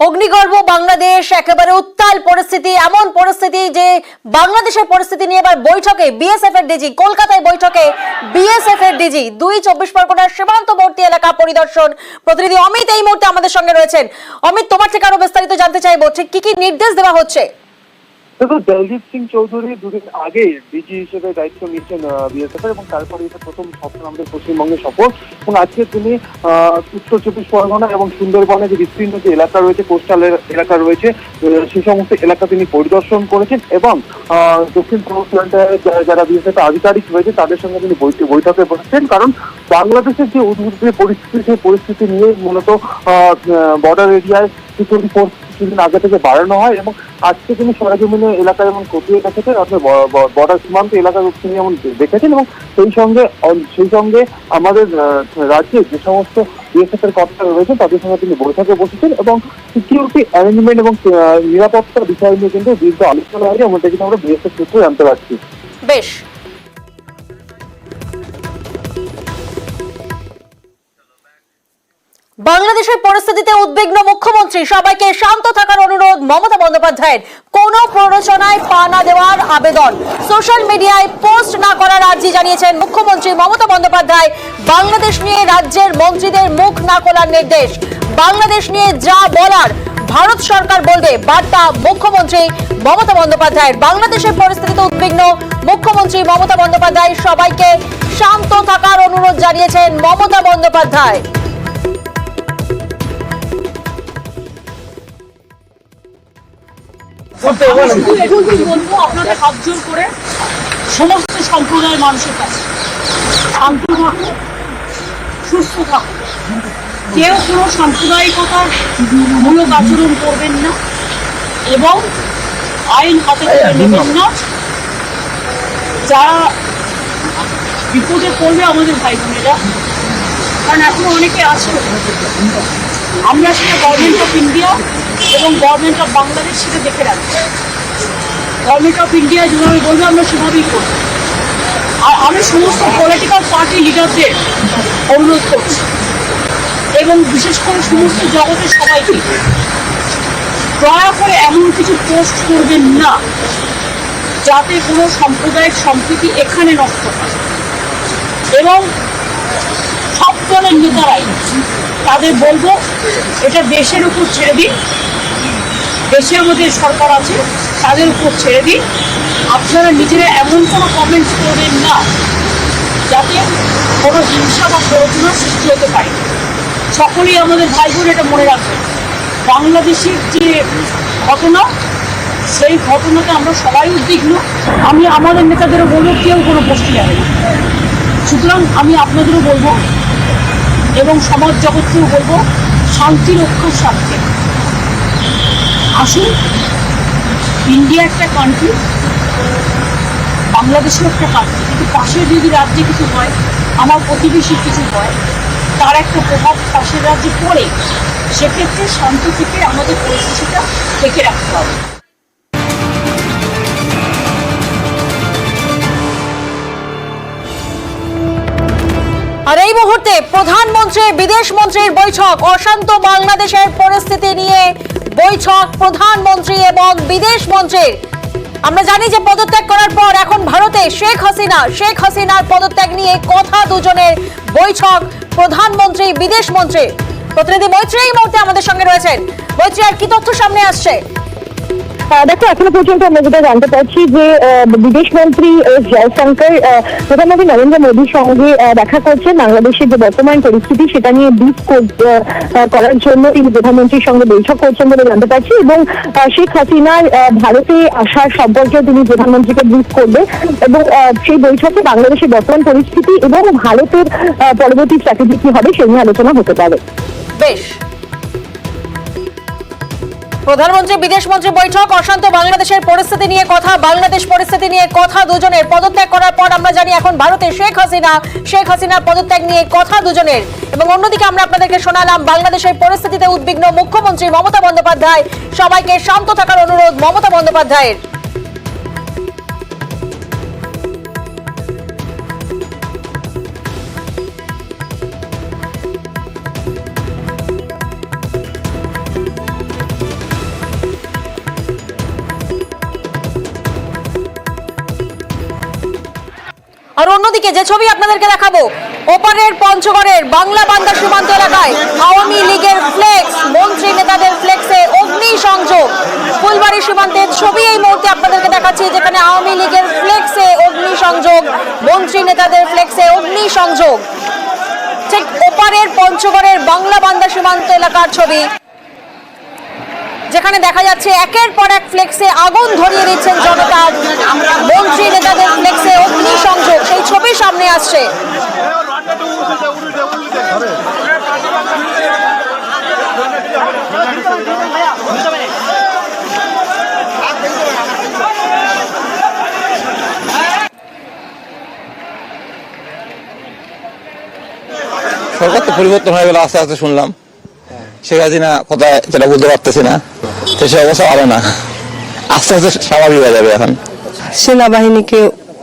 অগ্নিগর্ভ বাংলাদেশ একেবারে উত্তাল পরিস্থিতি, এমন পরিস্থিতি যে বাংলাদেশের পরিস্থিতি নিয়ে এবার বৈঠকে বিএসএফ এর ডিজি, কলকাতায় বৈঠকে বিএসএফ এর ডিজি, ২ চব্বিশ পরগনার সীমান্তবর্তী এলাকা পরিদর্শন। প্রতিনিধি অমিত এই মুহূর্তে আমাদের সঙ্গে রয়েছেন। অমিত, তোমার থেকে আরো বিস্তারিত জানতে চাইবো, ঠিক কি কি নির্দেশ দেওয়া হচ্ছে? দেখো, দলজিৎ সিং চৌধুরী দুদিন আগে ডিজি হিসেবে দায়িত্ব নিচ্ছেন বিএসএফ এবং তারপরে এটা প্রথম সফর আমাদের পশ্চিমবঙ্গের সফর। এবং আজকে তিনি উত্তর চব্বিশ পরগনা এবং সুন্দরবনে যে বিস্তীর্ণ যে এলাকা রয়েছে, কোস্টাল এলাকা রয়েছে, সেই সমস্ত এলাকা তিনি পরিদর্শন করেছেন এবং দক্ষিণ পূর্বাঞ্চলের যারা বিএসএফ আধিকারিক রয়েছে তাদের সঙ্গে তিনি বৈঠকে বসেছেন। কারণ বাংলাদেশের যে উদ্ভিদ পরিস্থিতি, সেই পরিস্থিতি নিয়ে মূলত বর্ডার এরিয়ায় সিকিউরিটি ফোর্স কিছুদিন আগে থেকে বাড়ানো হয় এবং আজকে তিনি সরেজমিনে এলাকা যেমন খতিয়ে দেখেছেন, অর্থাৎ বর্ডার সীমান্ত এলাকা তিনি যেমন দেখেছেন এবং সেই সঙ্গে আমাদের রাজ্যে যে সমস্ত বিএসএফ এর কর্তারা রয়েছেন তাদের সঙ্গে তিনি বৈঠকে বসেছেন এবং সিকিউরিটি অ্যারেঞ্জমেন্ট এবং নিরাপত্তা বিষয় নিয়ে কিন্তু দীর্ঘ আলোচনা হয়েছে, এমনটা কিন্তু আমরা বিএসএফ সূত্রে জানতে পারছি। বেশ, বাংলাদেশের পরিস্থিতিতে উদ্বিগ্ন মুখ্যমন্ত্রী, সবাইকে শান্ত থাকার অনুরোধ মমতা বন্দ্যোপাধ্যায়ের। কোন প্ররোচনায় পা না দেওয়ার আবেদন, সোশ্যাল মিডিয়ায় পোস্ট না করার আর্জি জানিয়েছেন মুখ্যমন্ত্রী মমতা বন্দ্যোপাধ্যায়। বাংলাদেশ নিয়ে রাজ্যের মন্ত্রীদের মুখ না খোলার নির্দেশ, বাংলাদেশ নিয়ে যা বলার ভারত সরকার বলবে, বার্তা মুখ্যমন্ত্রী মমতা বন্দ্যোপাধ্যায়ের। বাংলাদেশের পরিস্থিতিতে উদ্বিগ্ন মুখ্যমন্ত্রী মমতা বন্দ্যোপাধ্যায়, সবাইকে শান্ত থাকার অনুরোধ জানিয়েছেন মমতা বন্দ্যোপাধ্যায়। আপনাদের হাত জোর করে সমস্ত সম্প্রদায়ের মানুষের কাছে শান্ত থাকুন, সুস্থ থাকুন, কেউ কোনো সাম্প্রদায়িকতার মূলক আচরণ করবেন না এবং আইন হাতে তুলে নেবেন না। যারা বিপদে পড়বে আমাদের ভাই বোনেরা, কারণ এখনো অনেকে আছে, আমরা সেটা গভর্নমেন্ট অফ ইন্ডিয়া এবং গভর্নমেন্ট অফ বাংলাদেশ সেটা দেখে রাখছি। গভর্নমেন্ট অফ ইন্ডিয়া যেভাবে বলবে আমরা সেভাবেই করব। আর আমি সমস্ত পলিটিক্যাল পার্টি লিডারদের অনুরোধ করছি এবং বিশেষ করে সমস্ত জগতের সবাইকে, দয়া করে এমন কিছু পোস্ট করবেন না যাতে কোনো সাম্প্রদায়িক সম্প্রীতি এখানে নষ্ট হয়। এবং সব দলের নেতারাই তাদের বলবো, এটা দেশের উপর ছেড়ে দিন, দেশে আমাদের সরকার আছে, তাদের উপর ছেড়ে দিন। আপনারা নিজেরা এমন কোনো কমেন্টস করবেন না যাতে কোনো হিংসা বা প্ররোচনার সৃষ্টি হতে পারে। সকলেই আমাদের ভাই বোন এটা মনে রাখবেন, বাংলাদেশের যে ঘটনা, সেই ঘটনাতে আমরা সবাই উদ্বিগ্ন। আমি আমাদের নেতাদেরও বলবো, কেউ কোনো পোস্টে যাবে না। সুতরাং আমি আপনাদেরও বলবো এবং সমাজ জগৎকেও বলবো, শান্তি রক্ষার স্বার্থে আসুন। ইন্ডিয়া একটা কান্ট্রি, বাংলাদেশের একটা কান্ট্রি, কিন্তু পাশের যদি রাজ্যে কিছু হয়, আমার প্রতিবেশীর কিছু হয়, তার একটা প্রভাব পাশের রাজ্যে পড়ে। সেক্ষেত্রে শান্ত থেকে আমাদের পরিস্থিতিটা দেখে রাখতে হবে। আর এই মুহূর্তে প্রধানমন্ত্রী বিদেশ মন্ত্রীর বৈঠক, অশান্ত বাংলাদেশের পরিস্থিতি নিয়ে বৈঠক প্রধানমন্ত্রী এবং বিদেশ মন্ত্রীর। আমরা জানি যে পদত্যাগ করার পর এখন ভারতে শেখ হাসিনার পদত্যাগ নিয়ে কথা, দুজনের বৈঠক প্রধানমন্ত্রী বিদেশ মন্ত্রী। প্রতিনিধি মৈত্রী এই মুহূর্তে আমাদের সঙ্গে রয়েছেন। মৈত্রী, আর কি তথ্য সামনে আসছে? দেখো, এখনো পর্যন্ত আমরা যেটা জানতে পারছি যে বিদেশ মন্ত্রী এস জয়শঙ্কর প্রধানমন্ত্রী নরেন্দ্র মোদীর সঙ্গে দেখা করছেন। বাংলাদেশের যে বর্তমান পরিস্থিতি সেটা নিয়ে ব্রিফ করার জন্য তিনি প্রধানমন্ত্রীর সঙ্গে বৈঠক করছেন বলে জানতে পারছি এবং শেখ হাসিনার ভারতে আসার সম্পর্কে তিনি প্রধানমন্ত্রীকে ব্রিফ করবে এবং সেই বৈঠকে বাংলাদেশের বর্তমান পরিস্থিতি এবং ভারতের পরবর্তী স্ট্র্যাটেজি কি হবে সে নিয়ে আলোচনা হতে পারে। বেশ, প্রধানমন্ত্রী বিদেশ মন্ত্রী বৈঠক, অশান্ত বাংলাদেশের পরিস্থিতি নিয়ে কথা, বাংলাদেশ পরিস্থিতি নিয়ে কথা দুজনের। পদত্যাগ করার পর আমরা জানি এখন ভারতে শেখ হাসিনার পদত্যাগ নিয়ে কথা দুজনের। এবং অন্যদিকে আমরা আপনাদেরকে শোনালাম বাংলাদেশের পরিস্থিতিতে উদ্বিগ্ন মুখ্যমন্ত্রী মমতা বন্দ্যোপাধ্যায়, সবাইকে শান্ত থাকার অনুরোধ মমতা বন্দ্যোপাধ্যায়ের। আর অন্যদিকে যে ছবি আপনাদেরকে দেখাবো, ওপারের পঞ্চগড়ের বাংলা বান্দা সীমান্ত এলাকায় আওয়ামী লীগের ফ্লেক্স, মন্ত্রী নেতাদের ফ্লেক্সে অগ্নি সংযোগ। ফুলবাড়ি সীমান্তের ছবি এই মুহূর্তে আপনাদেরকে দেখাচ্ছি, যেখানে আওয়ামী লীগের ফ্লেক্সে অগ্নি সংযোগ, মন্ত্রী নেতাদের ফ্লেক্সে অগ্নি সংযোগ। ঠিক ওপারের পঞ্চগড়ের বাংলা বান্দা সীমান্ত এলাকার ছবি, যেখানে দেখা যাচ্ছে একের পর এক ফ্লেক্সে আগুন ধরিয়ে দিচ্ছেন জনতা, মন্ত্রী নেতাদের ফ্লেক্সে অগ্নি সংযোগ, সেই ছবি সামনে আসছে। সরকার তো পরিবর্তন হয়ে গেল আস্তে আস্তে, শুনলাম শেখ হাসিনা কোথায় যেটা বলতে পারতেছি না, তো সে অবস্থা ভালো না, আস্তে আস্তে স্বাভাবিক হয়ে যাবে। এখন सेना बाहिनी के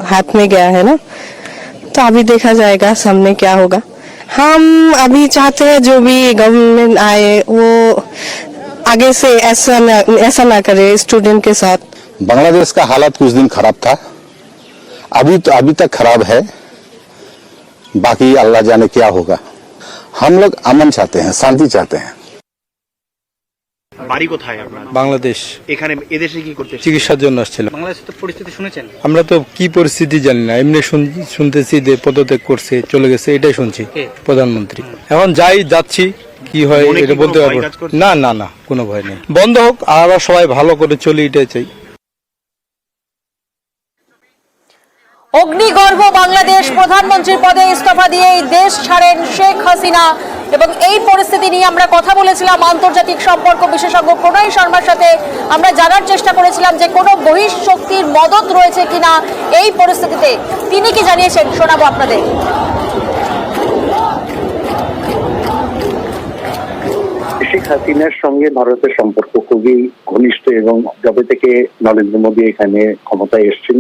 हाथ में गया है ना, तो अभी देखा जाएगा सामने क्या होगा। हम अभी चाहते हैं जो भी गवर्नमेंट आए वो आगे से ऐसा ना करे स्टूडेंट के साथ। बांग्लादेश का हालात कुछ दिन खराब था, अभी तक खराब है, बाकी अल्लाह जाने क्या होगा। हम लोग अमन चाहते हैं, शांति चाहते हैं। বাড়ি কোথায় আপনার? বাংলাদেশ। এখানে এদেশে কি করতে? চিকিৎসার জন্য আসছিলাম। বাংলাদেশের তো পরিস্থিতি শুনেছেন? আমরা তো কি পরিস্থিতি জানি না, এমনি শুনতেছি যে পদত্যাগ করছে, চলে গেছে, এটাই শুনছি প্রধানমন্ত্রী। এখন যাচ্ছি, কি হয় মনে কি এটা বলতে কোনো পারবো ভয় কাজ করছে? না না না, কোনো ভয় নেই, বন্ধ হোক আর আমরা সবাই ভালো করে চলি, এটাই চাই। অগ্নিগর্ভ বাংলাদেশ, প্রধানমন্ত্রীর পদে ইস্তফা দিয়ে এই দেশ ছাড়েন শেখ হাসিনা। এবং এই পরিস্থিতি নিয়ে আমরা কথা বলেছিলাম আন্তর্জাতিক সম্পর্ক বিশেষজ্ঞ প্রণয় শর্মার সাথে। আমরা জানার চেষ্টা করেছিলাম যে কোনো বহিঃশক্তির মদত রয়েছে কিনা এই পরিস্থিতিতে। তিনি কি জানিয়েছেন শোনাবো আপনাদের। শেখ হাসিনার সঙ্গে ভারতের সম্পর্ক খুবই ঘনিষ্ঠ এবং যবে থেকে নরেন্দ্র মোদী এখানে ক্ষমতায় এসেছেন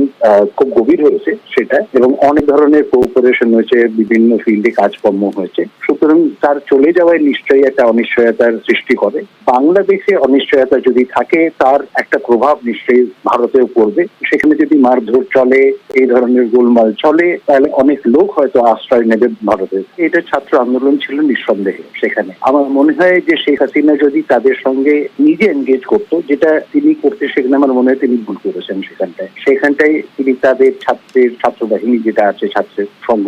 খুব গভীর হয়েছে সেটা, এবং অনেক ধরনের কোঅপারেশন হয়েছে, বিভিন্ন ফিল্ডে কাজকর্ম হয়েছে। সুতরাং তার চলে যাওয়ায় নিশ্চয়ই একটা অনিশ্চয়তার সৃষ্টি করে। বাংলাদেশে অনিশ্চয়তা যদি থাকে তার একটা প্রভাব নিশ্চয়ই ভারতেও পড়বে। সেখানে যদি মারধর চলে, এই ধরনের গোলমাল চলে, তাহলে অনেক লোক হয়তো আশ্রয় নেবে ভারতে। এটা ছাত্র আন্দোলন ছিল নিঃসন্দেহে সেখানে। আমার মনে হয় যে শেখ হাসিনা যদি তাদের সঙ্গে নিজে এনগেজ করতো, যেটা তিনি করতে সেখানে আমার মনে হয় তিনি ভুল করেছেন। সেখানটায় তিনি তাদের ছাত্র বাহিনী যেটা আছে, ছাত্রের সঙ্গ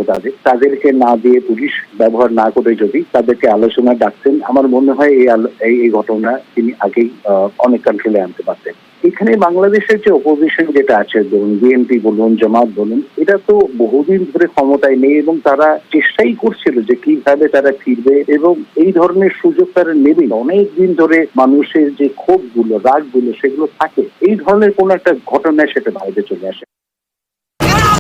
তাদেরকে না দিয়ে, পুলিশ ব্যবহার না করে যদি তাদেরকে আলোচনা ডাকতেন, আমার মনে হয় এই ঘটনা তিনি আগেই অনেক কন্ট্রোলে আনতে পারতেন। এখানে বাংলাদেশের যে অপোজিশন যেটা আছে, ধরুন বিএনপি বলুন, জামাত বলুন, এটা তো বহুদিন ধরে ক্ষমতায় নেই এবং তারা চেষ্টাই করছিল যে কিভাবে তারা ফিরবে, এবং এই ধরনের সুযোগ তারা নেবে। অনেক দিন ধরে মানুষের যে ক্ষোভগুলো, রাগগুলো, সেগুলো থাকে, এই ধরনের কোন একটা ঘটনায় সেটা বাইরে চলে আসে।